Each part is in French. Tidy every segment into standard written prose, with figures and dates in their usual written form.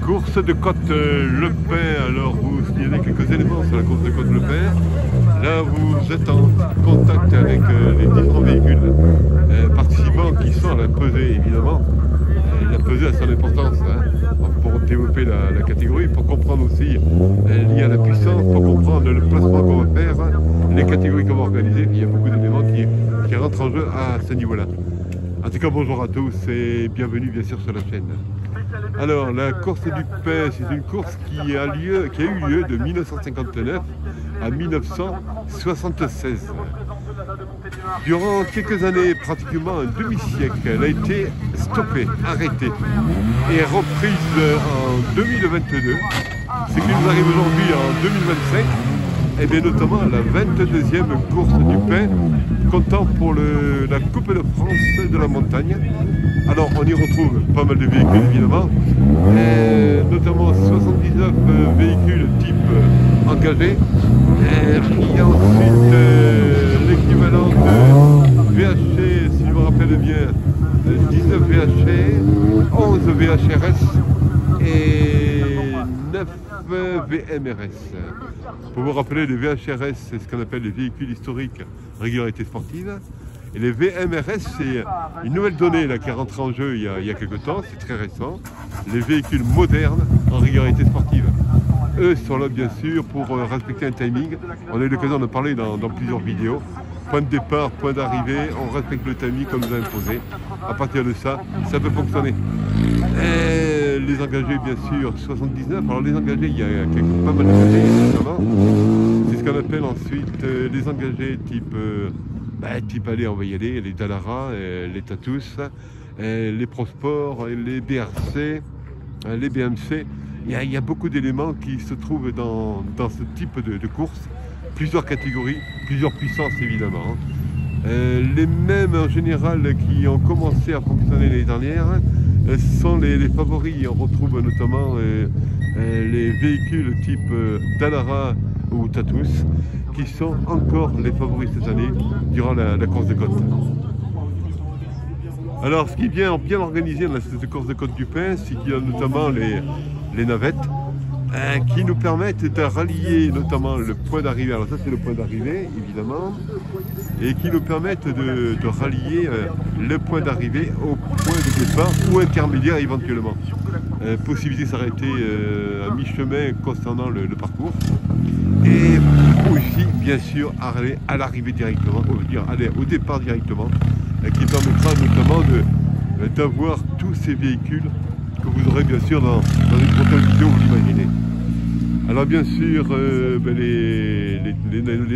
Course de Côte-le-Pin. Alors vous signalez quelques éléments sur la course de Côte-le-Pin. Là vous êtes en contact avec les différents véhicules participants qui sont à la pesée évidemment. La pesée a son importance pour développer la catégorie, pour comprendre aussi lié à la puissance, pour comprendre le placement qu'on va faire, les catégories qu'on va organiser. Il y a beaucoup d'éléments qui rentrent en jeu à ce niveau-là. En tout cas bonjour à tous et bienvenue bien sûr sur la chaîne. Alors la course du Pin, c'est une course qui a eu lieu de 1959 à 1976. Durant quelques années, pratiquement un demi-siècle, elle a été stoppée, arrêtée et reprise en 2022. Ce qui nous arrive aujourd'hui en 2025, et bien notamment la 22e course du Pin, comptant pour la Coupe de France de la montagne. Alors on y retrouve pas mal de véhicules évidemment, notamment 79 véhicules type engagés. Il y a ensuite l'équivalent de VHC, si je me rappelle bien, 19 VHC, 11 VHRS et 9 VMRS. Pour vous rappeler, les VHRS, c'est ce qu'on appelle les véhicules historiques régularité sportive. Et les VMRS, c'est une nouvelle donnée là, qui est rentrée en jeu il y a quelques temps, c'est très récent. Les véhicules modernes en régularité sportive. Eux sont là bien sûr pour respecter un timing. On a eu l'occasion de parler dans plusieurs vidéos. Point de départ, point d'arrivée, on respecte le timing comme nous a imposé. À partir de ça, ça peut fonctionner. Et les engagés, bien sûr, 79. Alors les engagés, il y a pas mal d'engagés notamment. C'est ce qu'on appelle ensuite les engagés type, allez, on va y aller, les Dallara, les Tatus, les Prosport, les BRC, les BMC. Il y a beaucoup d'éléments qui se trouvent dans ce type de course. Plusieurs catégories, plusieurs puissances évidemment. Les mêmes en général qui ont commencé à fonctionner l'année dernière sont les favoris. On retrouve notamment les véhicules type Dallara ou Tatus qui sont encore les favoris cette année durant la course de côte. Alors ce qui est bien organisé dans cette course de côte du Pin, c'est qu'il y a notamment les navettes qui nous permettent de rallier notamment le point d'arrivée. Alors ça c'est le point d'arrivée évidemment, et qui nous permettent de rallier le point d'arrivée au point de départ ou intermédiaire éventuellement. Possibilité de s'arrêter à mi-chemin concernant le parcours, et aussi bien sûr aller à l'arrivée directement, aller au départ directement, qui permettra notamment d'avoir tous ces véhicules que vous aurez bien sûr dans une prochaine vidéo, vous l'imaginez. Alors bien sûr, les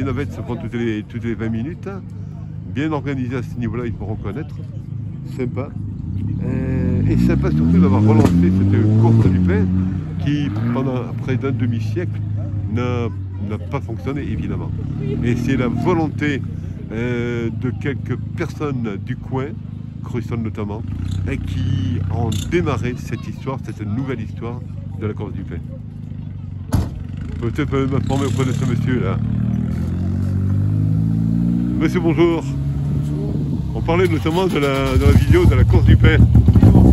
navettes se font toutes les 20 minutes, bien organisées à ce niveau-là, il faut reconnaître, sympa. Et sympa surtout d'avoir relancé cette course du Pin qui, pendant près d'un demi-siècle, n'a pas fonctionné évidemment. Et c'est la volonté de quelques personnes du coin, Cruson notamment, qui ont démarré cette histoire, cette nouvelle histoire de la course du Pin. Peut-être m'informer auprès de ce monsieur là. Monsieur bonjour. On parlait notamment de la vidéo de la course du Pin.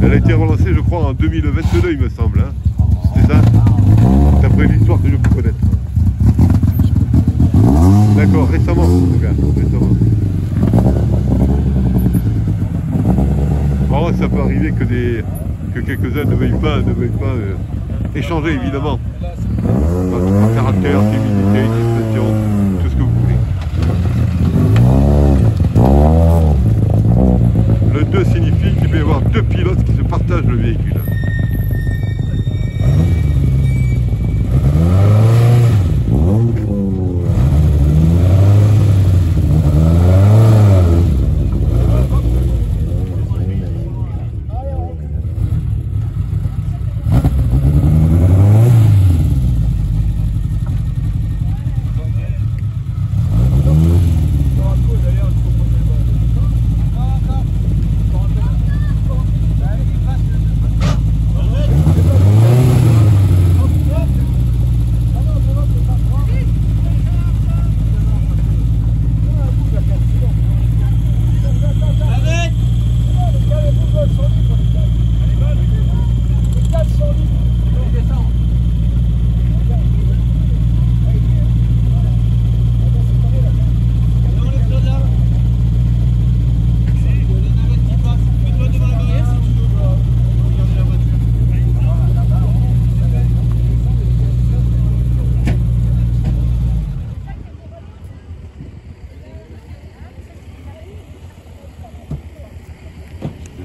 Elle a été relancée je crois en 2022 il me semble. Hein. C'était ça? D'après l'histoire que je peux connaître. D'accord, récemment en tout cas. Récemment. Bon, ça peut arriver que quelques-uns ne veuillent pas échanger évidemment. Caractère, timidité, discrétion, tout ce que vous voulez. Le 2 signifie qu'il peut y avoir deux pilotes qui se partagent le véhicule.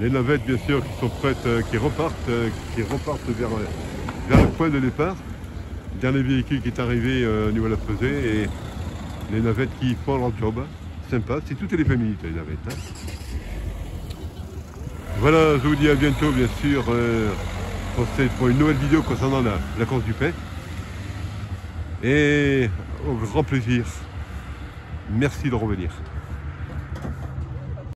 Les navettes bien sûr qui sont prêtes, qui repartent vers le point de départ. Dernier véhicule qui est arrivé au niveau de la pesée et les navettes qui font leur job. Sympa, c'est toutes les familles les navettes. Hein. Voilà, je vous dis à bientôt bien sûr pour une nouvelle vidéo concernant la course du pain. Et au grand plaisir. Merci de revenir.